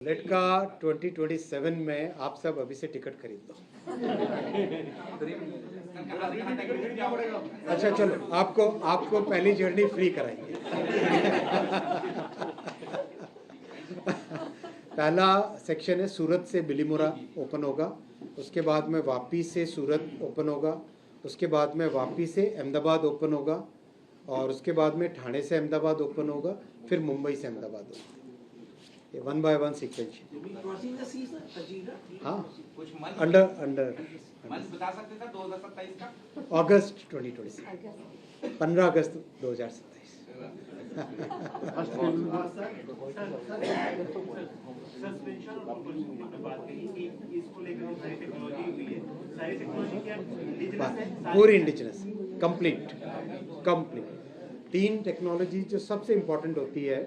Late का 2027 में आप सब अभी से टिकट खरीद लो। अच्छा चलो, आपको पहली जर्नी फ्री कराएंगे। पहला सेक्शन है सूरत से बिलीमोरा ओपन होगा, उसके बाद में वापी से सूरत ओपन होगा, उसके बाद में वापी से अहमदाबाद ओपन होगा, और उसके बाद में ठाणे से अहमदाबाद ओपन होगा, फिर मुंबई से अहमदाबाद होगा। ये 1 by 1 सीक्वेंस। हाँ, अंडर बता सकते थे 2027 का अगस्त 2026, 15 अगस्त 2027। पूरी इंडिजिनस कंप्लीट 3 टेक्नोलॉजी जो सबसे इम्पोर्टेंट होती है,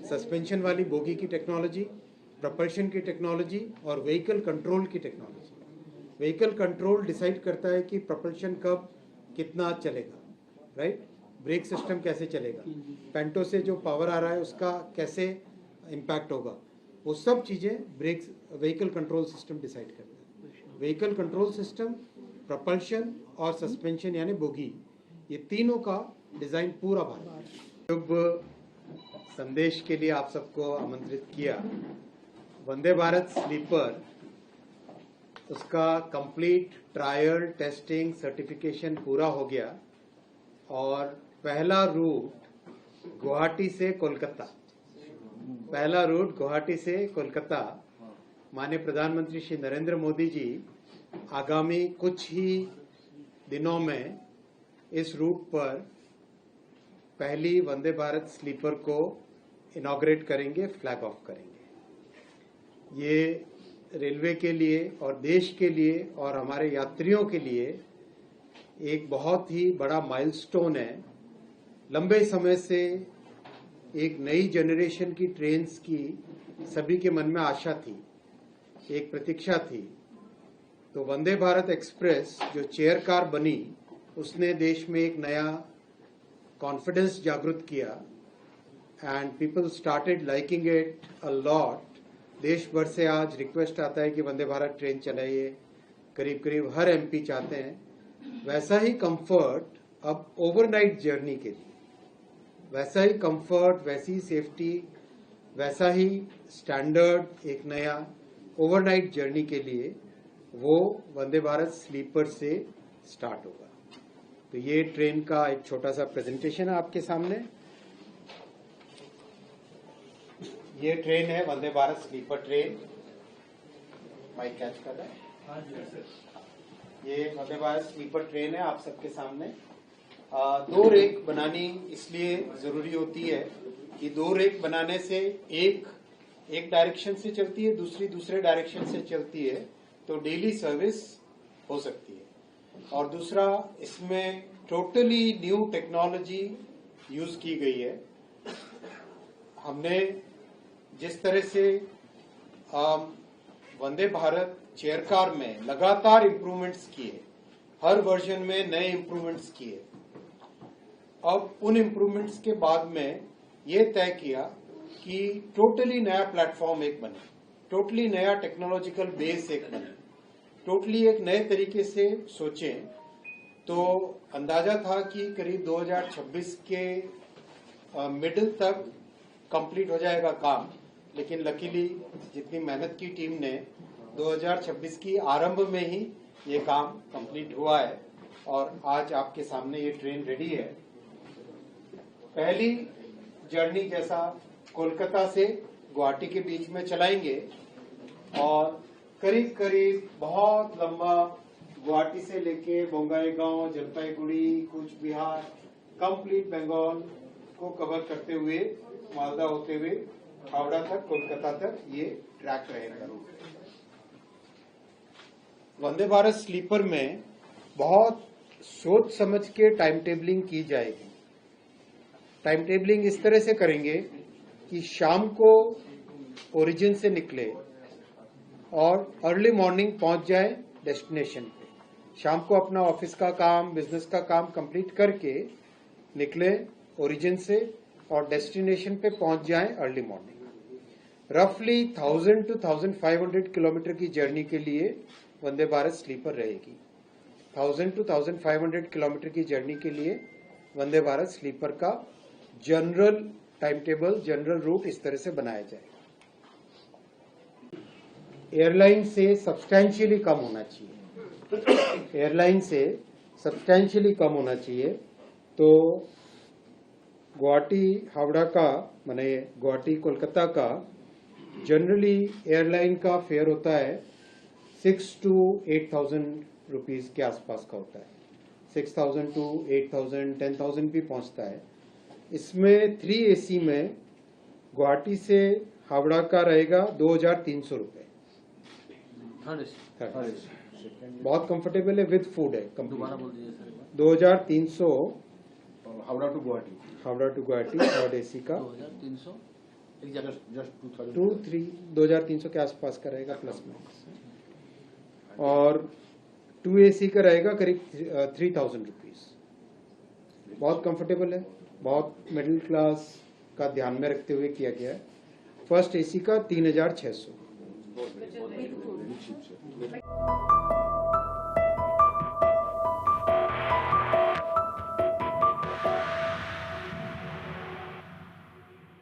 सस्पेंशन वाली बोगी की टेक्नोलॉजी, प्रपल्शन की टेक्नोलॉजी और व्हीकल कंट्रोल की टेक्नोलॉजी। व्हीकल कंट्रोल डिसाइड करता है कि प्रपल्शन कब कितना चलेगा, राइट, ब्रेक सिस्टम कैसे चलेगा, पेंटो से जो पावर आ रहा है उसका कैसे इम्पैक्ट होगा, वो सब चीज़ें व्हीकल कंट्रोल सिस्टम डिसाइड करता है। व्हीकल कंट्रोल सिस्टम, प्रपल्शन और सस्पेंशन यानी बोगी, ये तीनों का डिज़ाइन पूरा भारत। संदेश के लिए आप सबको आमंत्रित किया। वंदे भारत स्लीपर, उसका कंप्लीट ट्रायल टेस्टिंग सर्टिफिकेशन पूरा हो गया और पहला रूट गुवाहाटी से कोलकाता, माननीय प्रधानमंत्री श्री नरेंद्र मोदी जी आगामी कुछ ही दिनों में इस रूट पर पहली वंदे भारत स्लीपर को इनॉग्रेट करेंगे, फ्लैग ऑफ करेंगे। ये रेलवे के लिए और देश के लिए और हमारे यात्रियों के लिए एक बहुत ही बड़ा माइलस्टोन है। लंबे समय से एक नई जनरेशन की ट्रेन्स की सभी के मन में आशा थी, एक प्रतीक्षा थी। तो वंदे भारत एक्सप्रेस जो चेयर कार बनी, उसने देश में एक नया कॉन्फिडेंस जागृत किया and people started liking it a lot. देश भर से आज रिक्वेस्ट आता है कि वंदे भारत ट्रेन चलाइए, करीब करीब हर एमपी चाहते हैं। वैसा ही कंफर्ट अब ओवरनाइट जर्नी के लिए, वैसा ही कंफर्ट, वैसी ही सेफ्टी, वैसा ही स्टैंडर्ड एक नया ओवरनाइट जर्नी के लिए वो वंदे भारत स्लीपर से स्टार्ट होगा। तो ये ट्रेन का एक छोटा सा प्रेजेंटेशन है आपके सामने। ये ट्रेन है Vande Bharat sleeper train. Mic catch कर रहा है? ये वंदे भारत स्लीपर ट्रेन है आप सबके सामने। 2 रेक बनानी इसलिए जरूरी होती है कि 2 रेक बनाने से एक डायरेक्शन से चलती है, दूसरे डायरेक्शन से चलती है, तो डेली सर्विस हो सकती है। और दूसरा, इसमें टोटली न्यू टेक्नोलॉजी यूज की गई है। हमने जिस तरह से वंदे भारत चेयर कार में लगातार इम्प्रूवमेंट्स किए, हर वर्जन में नए इम्प्रूवमेंट्स किए, अब उन इम्प्रूवमेंट्स के बाद में ये तय किया कि टोटली नया प्लेटफॉर्म एक बने, टोटली नया टेक्नोलॉजिकल बेस एक बने, टोटली एक नए तरीके से सोचें। तो अंदाजा था कि करीब 2026 के मिडिल तक कंप्लीट हो जाएगा काम, लेकिन लकीली जितनी मेहनत की टीम ने 2026 की आरंभ में ही ये काम कंप्लीट हुआ है और आज आपके सामने ये ट्रेन रेडी है। पहली जर्नी जैसा कोलकाता से गुवाहाटी के बीच में चलाएंगे और करीब करीब बहुत लंबा गुवाहाटी से लेके बोंगाईगांव, जलपाईगुड़ी, कूच बिहार, कंप्लीट बंगाल को कवर करते हुए मालदा होते हुए हावड़ा तक, कोलकाता तक ये ट्रैक रहेगा रूट। वंदे भारत स्लीपर में बहुत सोच समझ के टाइम टेबलिंग की जाएगी। टाइम टेबलिंग इस तरह से करेंगे कि शाम को ओरिजिन से निकले और अर्ली मॉर्निंग पहुंच जाए डेस्टिनेशन पे। शाम को अपना ऑफिस का काम, बिजनेस का काम कंप्लीट करके निकले ओरिजिन से और डेस्टिनेशन पे पहुंच जाएं अर्ली मॉर्निंग। रफली 1000 to 1500 किलोमीटर की जर्नी के लिए वंदे भारत स्लीपर रहेगी। 1000 to 1500 किलोमीटर की जर्नी के लिए वंदे भारत स्लीपर का general time table, general route इस तरह से बनाया जाएगा। एयरलाइन से सब्सटैंशियली कम होना चाहिए, एयरलाइन से सब्सटैंशियली कम होना चाहिए। तो गुवाहाटी हावड़ा का माने गुवाहाटी कोलकाता का जनरली एयरलाइन का फेयर होता है 6 to 8,000 रुपीज के आसपास का होता है। 6,000 to 8,000, 10,000 भी पहुंचता है। इसमें 3 AC में गुवाहाटी से हावड़ा का रहेगा 2,300 रुपये। बहुत कंफर्टेबल है, विद फूड है। दोबारा बोल दीजिए sir. 2,300 Howrah to Guwahati, Howrah to Guwahati third AC का 2300 जस्ट 2,300 के आसपास का रहेगा प्लस माइनस। और 2 AC का रहेगा करीब 3,000 रुपीज। बहुत कंफर्टेबल है, बहुत मिडिल क्लास का ध्यान में रखते हुए किया गया है। फर्स्ट AC का 3,600। वेरी चीप से।